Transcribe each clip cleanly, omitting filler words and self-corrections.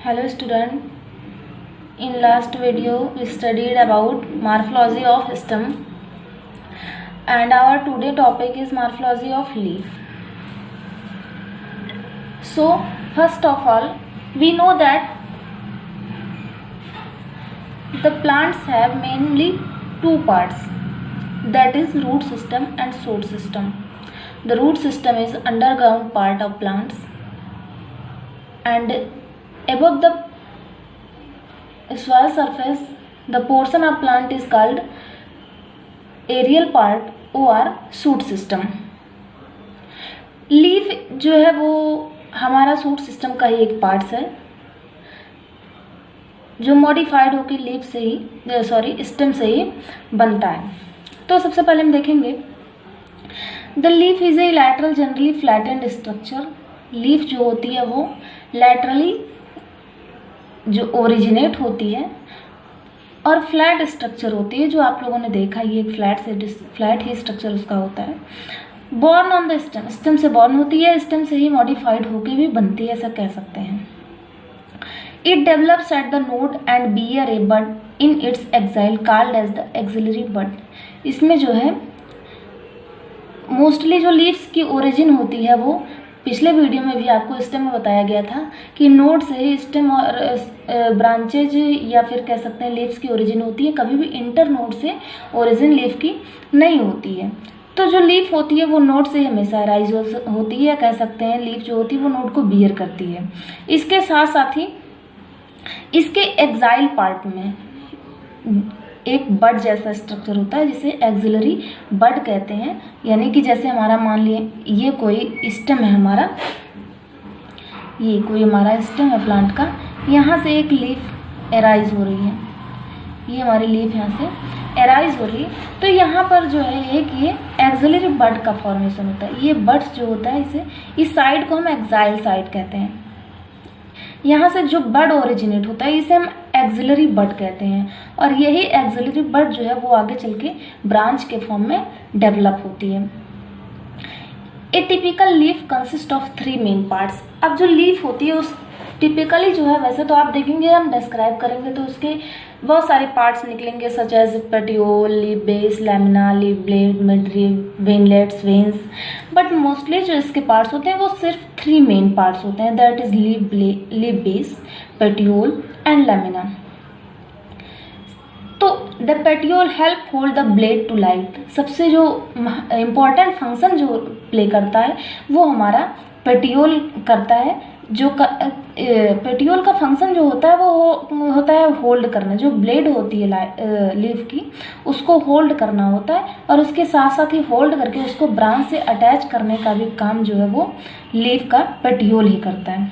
Hello student, in last video we studied about morphology of stem and our today topic is morphology of leaf. So first of all we know that the plants have mainly two parts, that is root system and shoot system. The root system is underground part of plants and above the soil surface the portion of plant is called aerial part or shoot system. Leaf जो है वो हमारा shoot system का ही एक parts है जो modified होकर leaf से ही स्टेम से ही बनता है. तो सबसे पहले हम देखेंगे the leaf is a lateral generally flattened structure. Leaf जो होती है वो लैटरली जो ओरिजिनेट होती है और फ्लैट स्ट्रक्चर होती है, जो आप लोगों ने देखा ये फ्लैट ही स्ट्रक्चर उसका होता है. Born on the stem, stem से बॉर्न होती है, स्टेम से ही मॉडिफाइड होके भी बनती है, ऐसा कह सकते हैं. It develops at the node and bear a bud in its axil called as the axillary bud. इसमें जो है मोस्टली जो लीव्स की ओरिजिन होती है वो पिछले वीडियो में भी आपको स्टेम में बताया गया था कि नोड से ही स्टेम और ब्रांचेज या फिर कह सकते हैं लीव्स की ओरिजिन होती है. कभी भी इंटर नोड से ओरिजिन लीफ की नहीं होती है. तो जो लीफ होती है वो नोड से हमेशा अराइज होती है, कह सकते हैं लीफ जो होती है वो नोड को बियर करती है. इसके साथ साथ ही इसके एक्साइल पार्ट में एक बड जैसा स्ट्रक्चर होता है जिसे एक्सिलरी बड कहते हैं. यानी कि जैसे हमारा मान लिए ये कोई स्टेम है हमारा, ये कोई हमारा स्टेम है प्लांट का, यहाँ से एक लीफ एराइज हो रही है, ये हमारी लीफ यहाँ से एराइज हो रही है. तो यहाँ पर जो है एक ये एक्सिलरी बड का फॉर्मेशन होता है. ये बड्स जो होता है इसे इस साइड को हम एक्साइल साइड कहते हैं. यहाँ से जो बड ओरिजिनेट होता है इसे हम एक्सिलरी बड कहते हैं और यही एक्सिलरी बड जो है वो आगे चल के ब्रांच के फॉर्म में डेवलप होती है. ए typical leaf consist of 3 main parts. अब जो लीफ होती है उस टिपिकली जो है, वैसे तो आप देखेंगे हम डिस्क्राइब करेंगे तो उसके बहुत सारे पार्ट्स निकलेंगे such as petiole, leaf base, lamina, leaf blade, midrib, veinlets, veins. But mostly जो इसके पार्ट्स होते हैं वो सिर्फ 3 मेन पार्ट्स होते हैं, that is leaf base, petiole and lamina. तो the petiole help hold the blade to light. सबसे जो इम्पॉर्टेंट फंक्शन जो प्ले करता है वो हमारा पेटियोल करता है. जो पेटियोल का फंक्शन जो होता है वो होता है होल्ड करना. जो ब्लेड होती है लीफ की उसको होल्ड करना होता है और उसके साथ साथ ही होल्ड करके उसको ब्रांच से अटैच करने का भी काम जो है वो लीफ का पेटियोल ही करता है.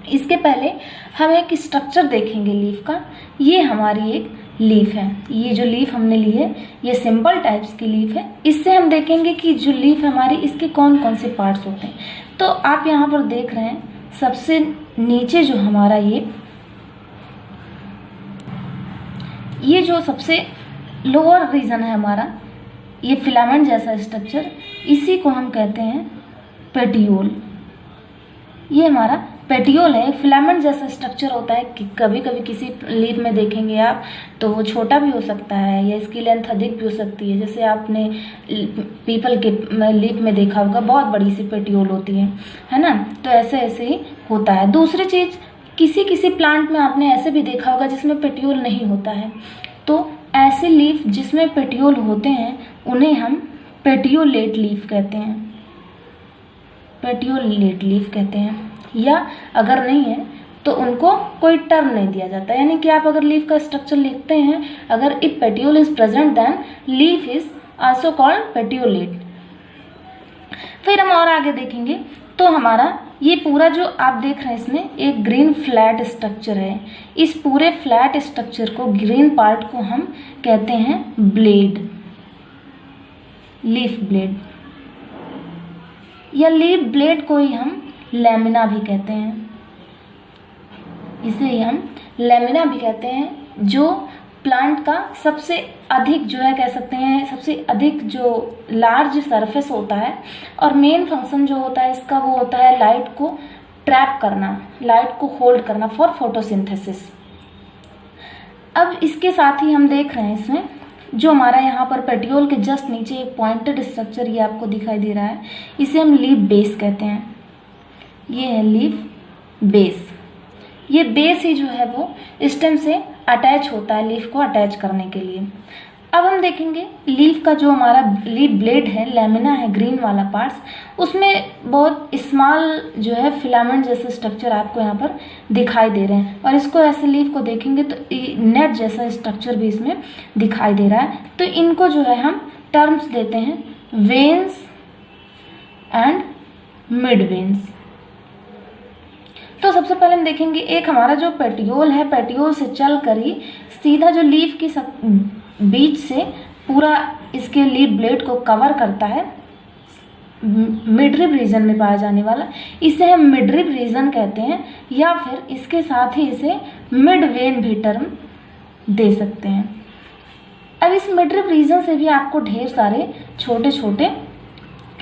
इसके पहले हम एक स्ट्रक्चर देखेंगे लीफ का. ये हमारी एक लीफ है, ये जो लीफ हमने ली है ये सिंपल टाइप्स की लीफ है. इससे हम देखेंगे कि जो लीफ है हमारी इसके कौन कौन से पार्ट्स होते हैं. तो आप यहाँ पर देख रहे हैं सबसे नीचे जो हमारा ये जो सबसे लोअर रीजन है हमारा, ये फिलामेंट जैसा स्ट्रक्चर, इसी को हम कहते हैं पेटियोल. ये हमारा पेटियोल है. फिलामेंट जैसा स्ट्रक्चर होता है कि कभी कभी किसी लीफ में देखेंगे आप तो वो छोटा भी हो सकता है या इसकी लेंथ अधिक भी हो सकती है. जैसे आपने पीपल के लीफ में देखा होगा बहुत बड़ी सी पेटियोल होती है ना. तो ऐसे ऐसे ही होता है. दूसरी चीज़ किसी किसी प्लांट में आपने ऐसे भी देखा होगा जिसमें पेटियोल नहीं होता है. तो ऐसे लीफ जिसमें पेटियोल होते हैं उन्हें हम पेटियोलेट लीफ कहते हैं, पेटियोलेट लीफ कहते हैं. या अगर नहीं है तो उनको कोई टर्म नहीं दिया जाता. यानी कि आप अगर लीफ का स्ट्रक्चर लिखते हैं, अगर if petiole is present then leaf is also called petiolate. फिर हम और आगे देखेंगे तो हमारा ये पूरा जो आप देख रहे हैं इसमें एक ग्रीन फ्लैट स्ट्रक्चर है. इस पूरे फ्लैट स्ट्रक्चर को, ग्रीन पार्ट को हम कहते हैं ब्लेड, लीफ ब्लेड, या लीफ ब्लेड को ही हम लैमिना भी कहते हैं. इसे ही हम लैमिना भी कहते हैं. जो प्लांट का सबसे अधिक जो है कह सकते हैं सबसे अधिक जो लार्ज सरफेस होता है और मेन फंक्शन जो होता है इसका वो होता है लाइट को ट्रैप करना, लाइट को होल्ड करना फॉर फोटोसिंथेसिस। अब इसके साथ ही हम देख रहे हैं इसमें जो हमारा यहाँ पर पेटियोल के जस्ट नीचे एक पॉइंटेड स्ट्रक्चर ये आपको दिखाई दे रहा है, इसे हम लीफ बेस कहते हैं। ये है लीफ बेस। ये बेस ही जो है वो स्टेम से अटैच होता है लीफ को अटैच करने के लिए। अब हम देखेंगे लीफ का जो हमारा लीफ ब्लेड है, लेमिना है, ग्रीन वाला पार्ट्स, उसमें बहुत स्मॉल जो है फिलामेंट जैसे स्ट्रक्चर आपको यहाँ पर दिखाई दे रहे हैं। और इसको ऐसे लीफ को देखेंगे तो नेट जैसा स्ट्रक्चर भी इसमें दिखाई दे रहा है। तो इनको जो है हम टर्म्स देते हैं वेन्स एंड मिड वेन्स। तो सबसे पहले हम देखेंगे एक हमारा जो पेटियोल है, पेटियोल से चल कर ही सीधा जो लीफ की बीच से पूरा इसके लीफ ब्लेड को कवर करता है, मिडरिब रीजन में पाया जाने वाला, इसे हम मिडरिब रीजन कहते हैं, या फिर इसके साथ ही इसे मिड वेन भी टर्म दे सकते हैं। अब इस मिडरिब रीजन से भी आपको ढेर सारे छोटे छोटे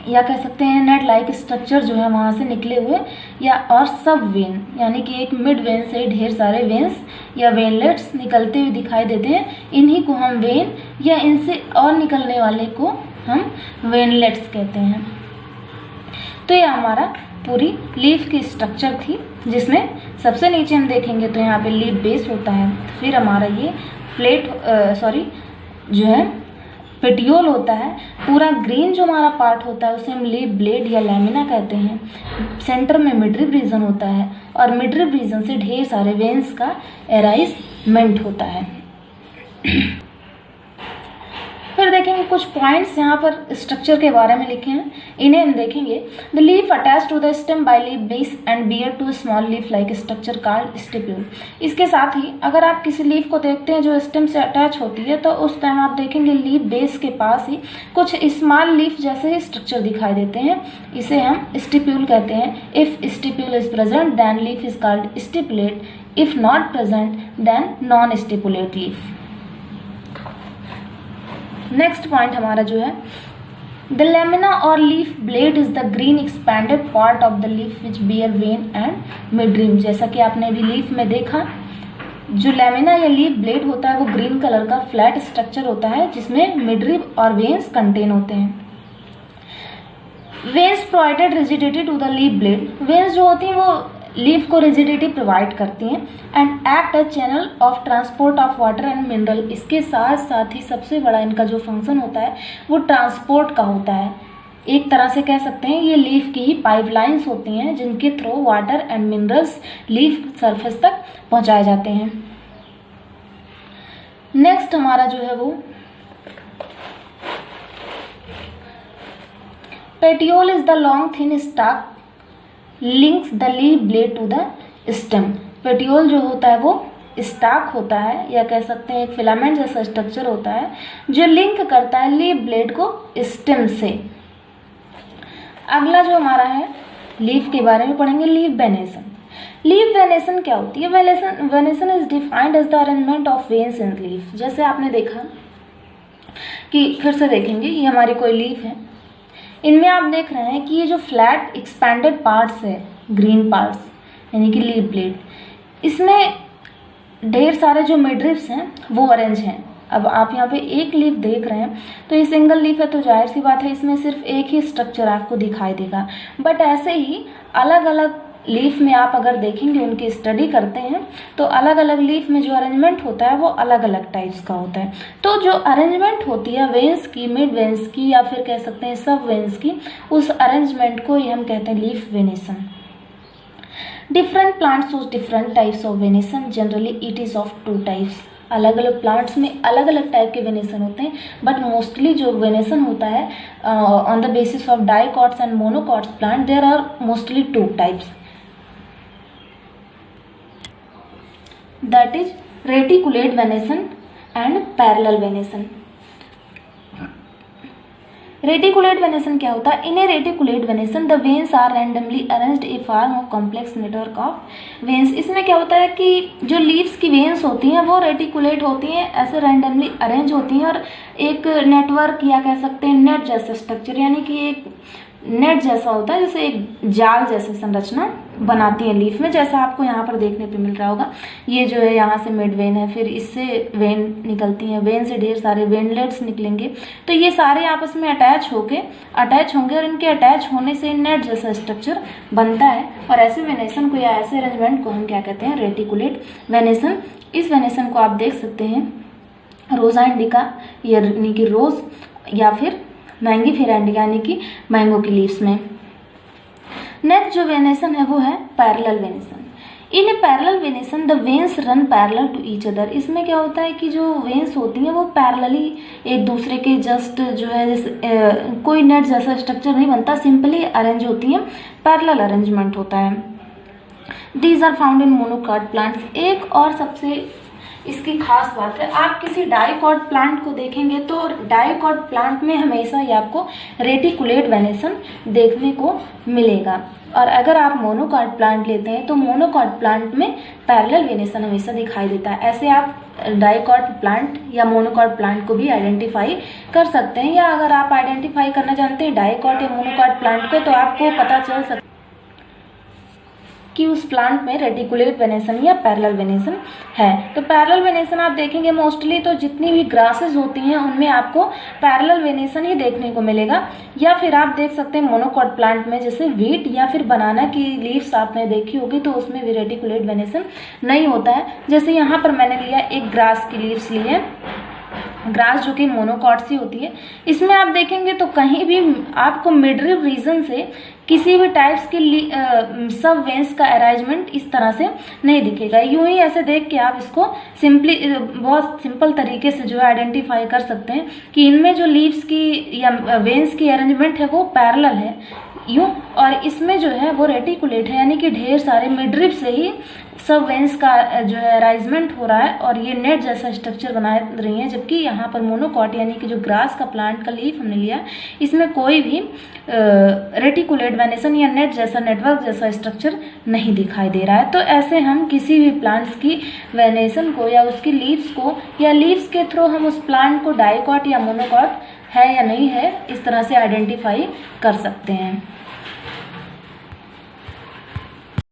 या कह सकते हैं नेट लाइक स्ट्रक्चर जो है वहाँ से निकले हुए या और सब वेन, यानी कि एक मिड वेन से ढेर सारे वेन्स या वेनलेट्स निकलते हुए दिखाई देते हैं। इन्हीं को हम वेन या इनसे और निकलने वाले को हम वेनलेट्स कहते हैं। तो ये हमारा पूरी लीफ की स्ट्रक्चर थी, जिसमें सबसे नीचे हम देखेंगे तो यहाँ पे लीफ बेस होता है, फिर हमारा ये जो है पेटियोल होता है, पूरा ग्रीन जो हमारा पार्ट होता है उसे हम लीफ ब्लेड या लैमिना कहते हैं, सेंटर में मिडरिब रीजन होता है और मिडरिब रीजन से ढेर सारे वेन्स का अराइजमेंट होता है। फिर देखेंगे कुछ पॉइंट्स यहाँ पर स्ट्रक्चर के बारे में लिखे हैं, इन्हें हम देखेंगे। The leaf attach to the stem by leaf base and bear two small leaf like structure called stipule. इसके साथ ही अगर आप किसी लीफ को देखते हैं जो स्टेम से अटैच होती है तो उस टाइम आप देखेंगे लीफ बेस के पास ही कुछ स्मॉल लीफ जैसे स्ट्रक्चर दिखाई देते हैं, इसे हम स्टिप्यूल कहते हैं। If stipule is present then leaf is called stipulate, if not present then non stipulate leaf. Next point हमारा जो है द लेमिना और leaf blade is the green expanded part of the leaf which bear vein and midrib. जैसा कि आपने अभी leaf में देखा, जो लेमिना या लीफ ब्लेड होता है वो ग्रीन कलर का फ्लैट स्ट्रक्चर होता है जिसमें मिडरिब और वेन्स कंटेन होते हैं। Veins provided rigidity to the leaf blade. Veins जो होती हैं वो लीफ को रिजिडिटी प्रोवाइड करती हैं and act a channel of transport of water and mineral. इसके साथ साथ ही सबसे बड़ा इनका जो फंक्शन होता है वो ट्रांसपोर्ट का होता है। एक तरह से कह सकते हैं ये लीफ की ही पाइपलाइंस होती हैं जिनके through water and minerals leaf surface तक पहुंचाए जाते हैं। नेक्स्ट हमारा जो है वो petiole is the long thin stalk links the leaf blade to the stem. Petiole जो होता है वो स्टाक होता है या कह सकते हैं एक फिलामेंट जैसा स्ट्रक्चर होता है जो लिंक करता है लीफ ब्लेड को स्टेम से। अगला जो हमारा है लीफ के बारे में पढ़ेंगे, लीफ वेनेसन। लीफ वेनेसन क्या होती है? Venation is defined as the arrangement of veins in leaf. जैसे आपने देखा कि फिर से देखेंगे, ये हमारी कोई लीफ है, इनमें आप देख रहे हैं कि ये जो फ्लैट एक्सपैंडेड पार्ट्स है, ग्रीन पार्ट्स यानी कि लीफ ब्लेड, इसमें ढेर सारे जो मिडरिब्स हैं वो अरेंज हैं। अब आप यहाँ पे एक लीफ देख रहे हैं तो ये सिंगल लीफ है तो जाहिर सी बात है इसमें सिर्फ एक ही स्ट्रक्चर आपको दिखाई देगा, बट ऐसे ही अलग अलग लीफ में आप अगर देखेंगे, उनकी स्टडी करते हैं तो अलग अलग लीफ में जो अरेंजमेंट होता है वो अलग अलग टाइप्स का होता है। तो जो अरेंजमेंट होती है वेन्स की, मिड वेन्स की या फिर कह सकते हैं सब वेन्स की, उस अरेंजमेंट को ही हम कहते हैं leaf venation. Different plants shows different types of venation, generally it is of two types. अलग अलग प्लांट्स में अलग अलग टाइप के वेनेसन होते हैं, बट मोस्टली जो वेनेसन होता है on the basis of dicots and monocots plant, there are mostly two types, that is reticulate venation and parallel venation। Reticulate venation क्या होता है? In a reticulate venation the veins are randomly arranged a form of complex network of veins. इसमें क्या होता है कि जो leaves की वेन्स होती हैं वो रेटिकुलेट होती हैं, ऐसे रैंडमली अरेंज होती हैं और एक नेटवर्क या कह सकते हैं नेट जैसा स्ट्रक्चर यानी कि एक नेट जैसा होता है, जैसे एक जाल जैसी संरचना बनाती है लीफ में, जैसा आपको यहाँ पर देखने पे मिल रहा होगा। ये जो है यहाँ से मिड वेन है, फिर इससे वेन निकलती हैं, वेन से ढेर सारे वेनलेट्स निकलेंगे। तो ये सारे आपस में अटैच होंगे और इनके अटैच होने से नेट जैसा स्ट्रक्चर बनता है। और ऐसे वेनेसन को या ऐसे अरेंजमेंट को हम क्या कहते हैं, रेटिकुलेट वेनेसन। इस वेनेसन को आप देख सकते हैं रोजा इंडिका यानी कि रोज, या फिर मैंगीफेरा इंडिका यानी कि मैंगो की लीव्स में। नेक्स्ट जो वेनेसन है वो है parallel venation. In a parallel venation the veins run parallel to each other. इसमें क्या होता है कि जो वेन्स होती हैं वो पैरेलली एक दूसरे के जस्ट जो है जैसे कोई नेट जैसा स्ट्रक्चर नहीं बनता, सिंपली अरेंज होती हैं, पैरेलल अरेंजमेंट होता है। These are found in monocot plants. एक और सबसे इसकी खास बात है, आप किसी डाइकॉट प्लांट को देखेंगे तो डाइकॉट प्लांट में हमेशा ही आपको रेटिकुलेट वेनेसन देखने को मिलेगा। और अगर आप मोनोकॉट प्लांट लेते हैं तो मोनोकॉट प्लांट में पैरेलल वेनेसन हमेशा दिखाई देता है। ऐसे आप डाइकॉट प्लांट या मोनोकॉट प्लांट को भी आइडेंटिफाई कर सकते हैं, या अगर आप आइडेंटिफाई करना जानते हैं डाइकॉट या मोनोकॉट प्लांट को, तो आपको पता चल सकता है कि उस प्लांट में रेटिकुलेट वेनेसन या पैरेलल वेनेसन है। तो पैरेलल वेनेसन आप देखेंगे मोस्टली तो जितनी भी ग्रासेस होती हैं उनमें आपको पैरेलल वेनेसन ही देखने को मिलेगा। या फिर आप देख सकते हैं मोनोकॉट प्लांट में, जैसे व्हीट या फिर बनाना की लीव्स आपने देखी होगी तो उसमें भी रेटिकुलेट वेनेसन नहीं होता है। जैसे यहाँ पर मैंने लिया एक ग्रास की लीव्स ली है, ग्रास जो कि मोनोकॉट सी होती है। इसमें आप देखेंगे तो कहीं भी आपको मिडरिब रीजन से किसी भी टाइप्स की सब वेन्स का अरेंजमेंट इस तरह से नहीं दिखेगा। यूं ही ऐसे देख के आप इसको सिंपली बहुत सिंपल तरीके से जो है आइडेंटिफाई कर सकते हैं कि इनमें जो लीव्स की या वेन्स की अरेंजमेंट है वो पैरेलल है यूं, और इसमें जो है वो रेटिकुलेट है, यानी कि ढेर सारे मिडरिब से ही सब वेन्स का जो है अरेंजमेंट हो रहा है और ये नेट जैसा स्ट्रक्चर बना रही है। जबकि यहाँ पर मोनोकॉट यानी कि जो ग्रास का प्लांट का लीफ हमने लिया, इसमें कोई भी रेटिकुलेट वेनेसन या नेट जैसा नेटवर्क जैसा स्ट्रक्चर नहीं दिखाई दे रहा है। तो ऐसे हम किसी भी प्लांट्स की वेनेसन को या उसकी लीव्स को या लीव्स के थ्रू हम उस प्लांट को डाइकॉट या मोनोकॉट है या नहीं है इस तरह से आइडेंटिफाई कर सकते हैं।